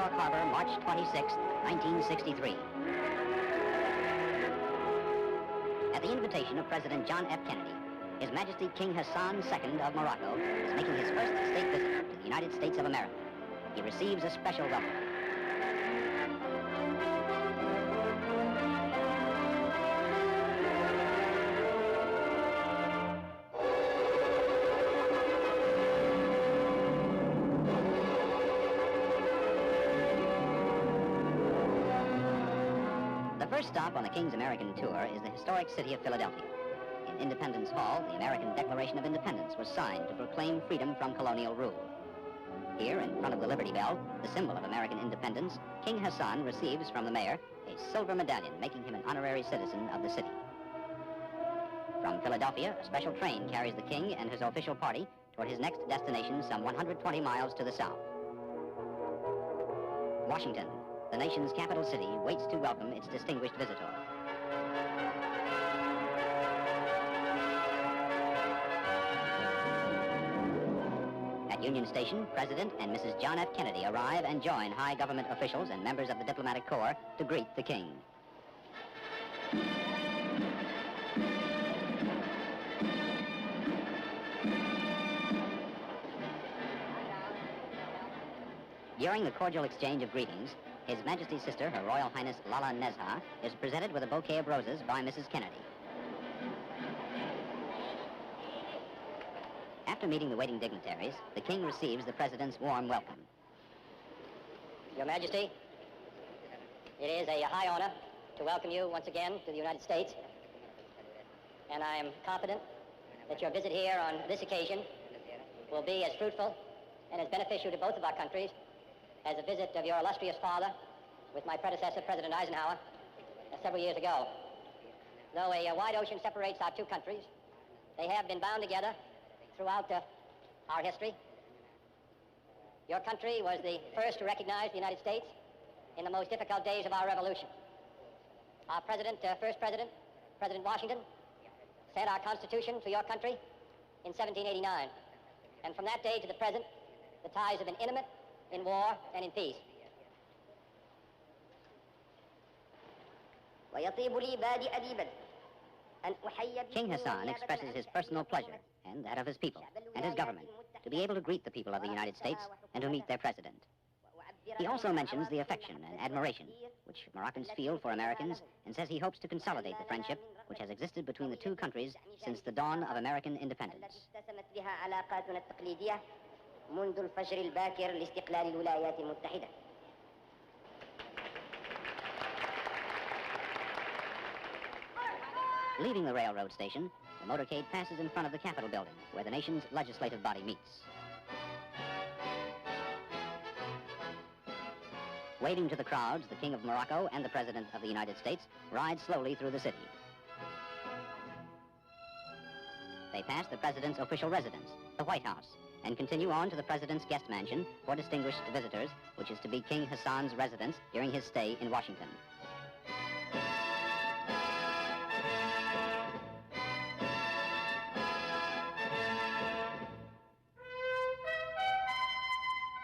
York Harbor, March 26, 1963. At the invitation of President John F. Kennedy, His Majesty King Hassan II of Morocco is making his first state visit to the United States of America. He receives a special welcome. The first stop on the King's American tour is the historic city of Philadelphia. In Independence Hall, the American Declaration of Independence was signed to proclaim freedom from colonial rule. Here, in front of the Liberty Bell, the symbol of American independence, King Hassan receives from the mayor a silver medallion making him an honorary citizen of the city. From Philadelphia, a special train carries the King and his official party toward his next destination some 120 miles to the south. Washington, the nation's capital city, waits to welcome its distinguished visitor. At Union Station, President and Mrs. John F. Kennedy arrive and join high government officials and members of the diplomatic corps to greet the King. During the cordial exchange of greetings, His Majesty's sister, Her Royal Highness Lala Nezha, is presented with a bouquet of roses by Mrs. Kennedy. After meeting the waiting dignitaries, the King receives the President's warm welcome. Your Majesty, it is a high honor to welcome you once again to the United States, and I am confident that your visit here on this occasion will be as fruitful and as beneficial to both of our countries as a visit of your illustrious father with my predecessor, President Eisenhower, several years ago. Though a wide ocean separates our two countries, they have been bound together throughout our history. Your country was the first to recognize the United States in the most difficult days of our revolution. Our first president, President Washington, sent our Constitution to your country in 1789. And from that day to the present, the ties have been intimate in war and in peace. King Hassan expresses his personal pleasure and that of his people and his government to be able to greet the people of the United States and to meet their president. He also mentions the affection and admiration which Moroccans feel for Americans and says he hopes to consolidate the friendship which has existed between the two countries since the dawn of American independence. منذ الفجر الباكر لاستقلال الولايات المتحدة. Leaving the railroad station, the motorcade passes in front of the Capitol building, where the nation's legislative body meets. Waving to the crowds, the King of Morocco and the President of the United States ride slowly through the city. They pass the President's official residence, the White House, and continue on to the President's guest mansion for distinguished visitors, which is to be King Hassan's residence during his stay in Washington.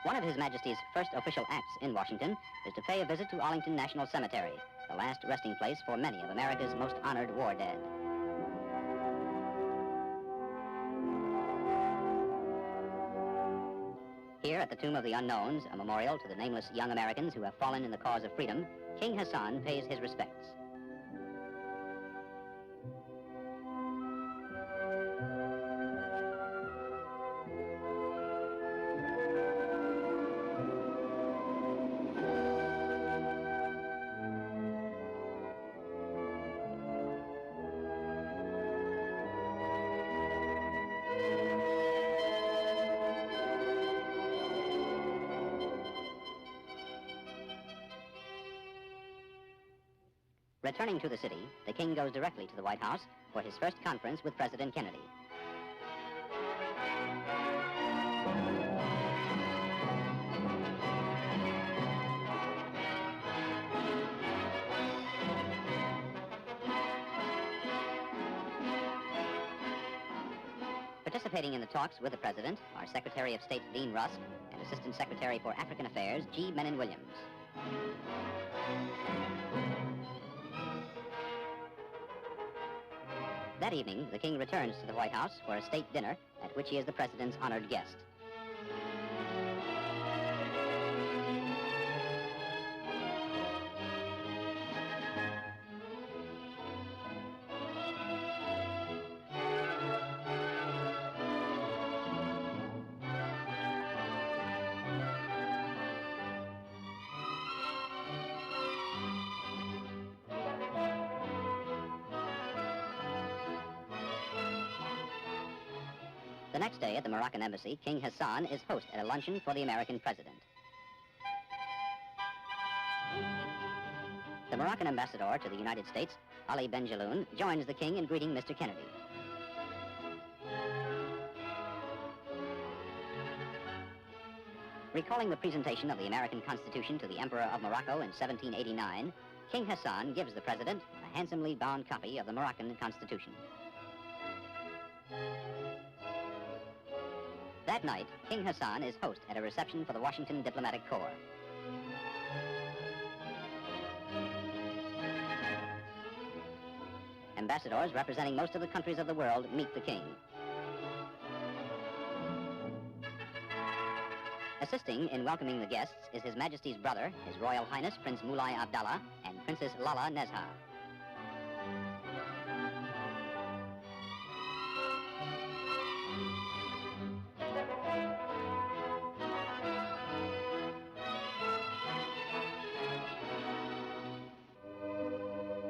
One of His Majesty's first official acts in Washington is to pay a visit to Arlington National Cemetery, the last resting place for many of America's most honored war dead. Here at the Tomb of the Unknowns, a memorial to the nameless young Americans who have fallen in the cause of freedom, King Hassan pays his respects. Returning to the city, the King goes directly to the White House for his first conference with President Kennedy. Participating in the talks with the President are Secretary of State Dean Rusk and Assistant Secretary for African Affairs G. Menon Williams. That evening, the King returns to the White House for a state dinner at which he is the President's honored guest. The next day at the Moroccan embassy, King Hassan is host at a luncheon for the American president. The Moroccan ambassador to the United States, Ali Benjaloun, joins the king in greeting Mr. Kennedy. Recalling the presentation of the American Constitution to the Emperor of Morocco in 1789, King Hassan gives the president a handsomely bound copy of the Moroccan Constitution. That night, King Hassan is host at a reception for the Washington Diplomatic Corps. Ambassadors representing most of the countries of the world meet the king. Assisting in welcoming the guests is His Majesty's brother, His Royal Highness Prince Moulay Abdallah and Princess Lala Nezha.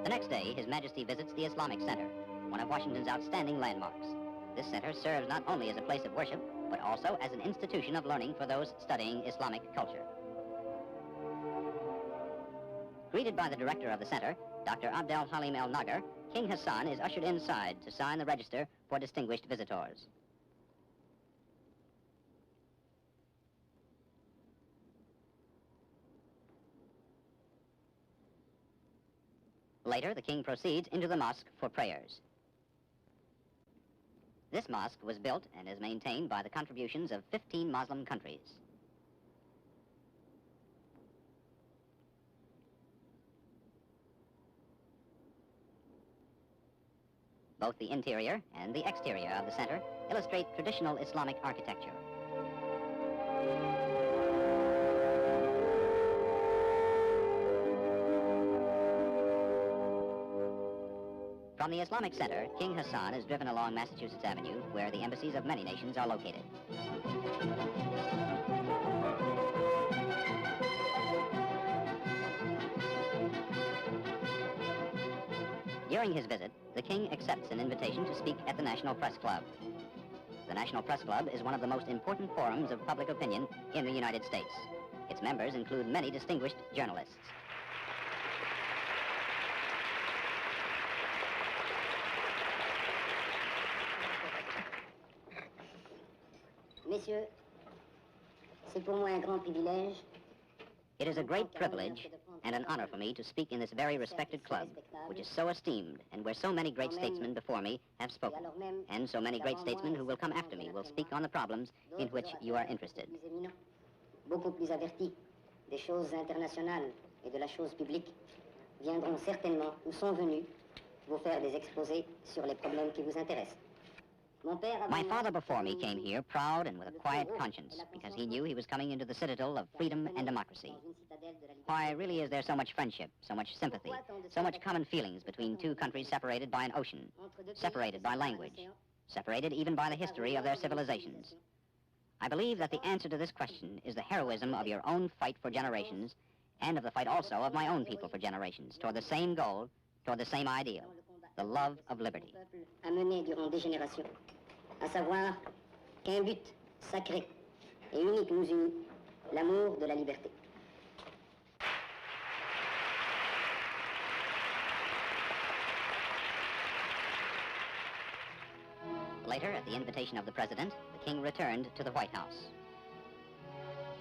The next day, His Majesty visits the Islamic Center, one of Washington's outstanding landmarks. This center serves not only as a place of worship, but also as an institution of learning for those studying Islamic culture. Greeted by the director of the center, Dr. Abdel Halim El Nagar, King Hassan is ushered inside to sign the register for distinguished visitors. Later, the king proceeds into the mosque for prayers. This mosque was built and is maintained by the contributions of 15 Muslim countries. Both the interior and the exterior of the center illustrate traditional Islamic architecture. From the Islamic Center, King Hassan is driven along Massachusetts Avenue, where the embassies of many nations are located. During his visit, the king accepts an invitation to speak at the National Press Club. The National Press Club is one of the most important forums of public opinion in the United States. Its members include many distinguished journalists. Messieurs, c'est pour moi un grand privilège. It is a great privilege and an honor for me to speak in this very respected club, which is so esteemed and where so many great statesmen before me have spoken, and so many great statesmen who will come after me will speak on the problems in which you are interested. Beaucoup plus avertis des choses internationales et de la chose publique viendront certainement ou sont venus vous faire des exposés sur les problèmes qui vous intéressent. My father before me came here proud and with a quiet conscience because he knew he was coming into the citadel of freedom and democracy. Why, really, is there so much friendship, so much sympathy, so much common feelings between two countries separated by an ocean, separated by language, separated even by the history of their civilizations? I believe that the answer to this question is the heroism of your own fight for generations and of the fight also of my own people for generations toward the same goal, toward the same ideal, the love of liberty. A mené durant des générations, à savoir qu'un but sacré et unique nous unit, l'amour de la liberté. Later, at the invitation of the President, the King returned to the White House.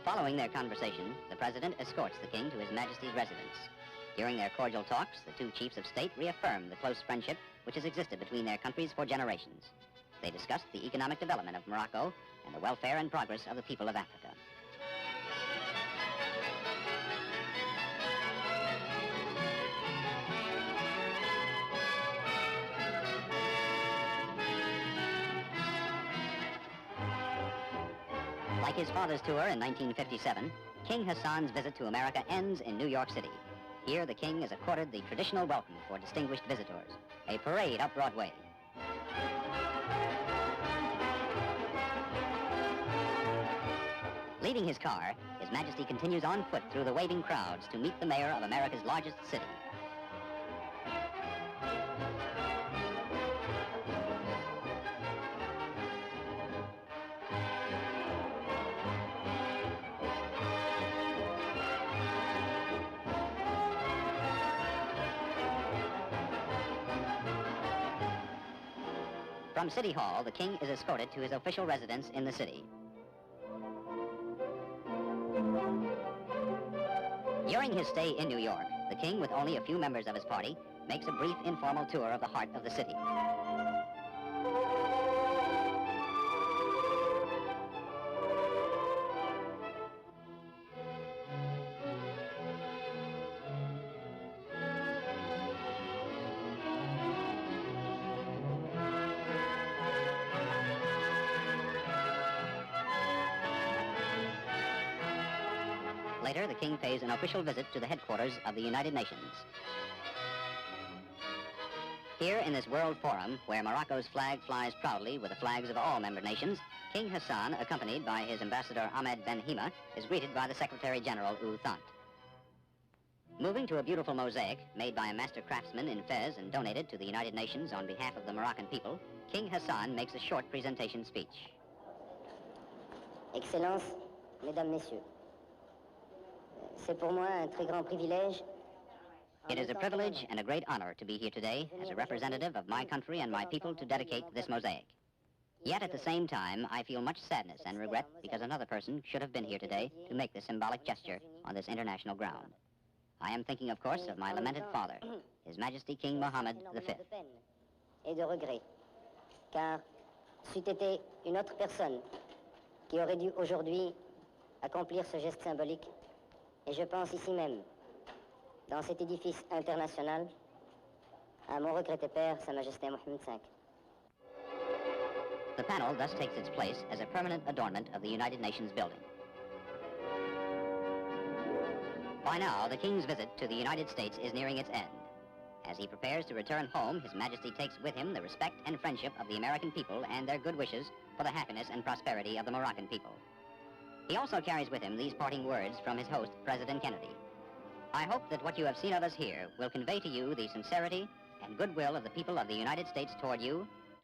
Following their conversation, the President escorts the King to His Majesty's residence. During their cordial talks, the two chiefs of state reaffirm the close friendship which has existed between their countries for generations. they discussed the economic development of Morocco and the welfare and progress of the people of Africa. Like his father's tour in 1957, King Hassan's visit to America ends in New York City. Here, the king is accorded the traditional welcome for distinguished visitors, a parade up Broadway. Leaving his car, His Majesty continues on foot through the waving crowds to meet the mayor of America's largest city. From City Hall, the king is escorted to his official residence in the city. During his stay in New York, the king, with only a few members of his party, makes a brief informal tour of the heart of the city. Later, the king pays an official visit to the headquarters of the United Nations. Here in this World Forum, where Morocco's flag flies proudly with the flags of all member nations, King Hassan, accompanied by his ambassador Ahmed Ben Hima, is greeted by the Secretary General Thant. Moving to a beautiful mosaic made by a master craftsman in Fez and donated to the United Nations on behalf of the Moroccan people, King Hassan makes a short presentation speech. Excellences, Mesdames, Messieurs, c'est pour moi un très grand privilège. It is a privilege and a great honor to be here today as a representative of my country and my people to dedicate this mosaic. Yet at the same time, I feel much sadness and regret because another person should have been here today to make this symbolic gesture on this international ground. I am thinking, of course, of my lamented father, His Majesty King Mohammed V. Et de regret, car c'eût été une autre personne qui aurait dû aujourd'hui accomplir ce geste symbolique. Et je pense ici même, dans cet édifice international, à mon regretté père, Sa Majesté Mohammed V. The panel thus takes its place as a permanent adornment of the United Nations building. By now, the King's visit to the United States is nearing its end. As he prepares to return home, His Majesty takes with him the respect and friendship of the American people and their good wishes for the happiness and prosperity of the Moroccan people. He also carries with him these parting words from his host, President Kennedy. I hope that what you have seen of us here will convey to you the sincerity and goodwill of the people of the United States toward you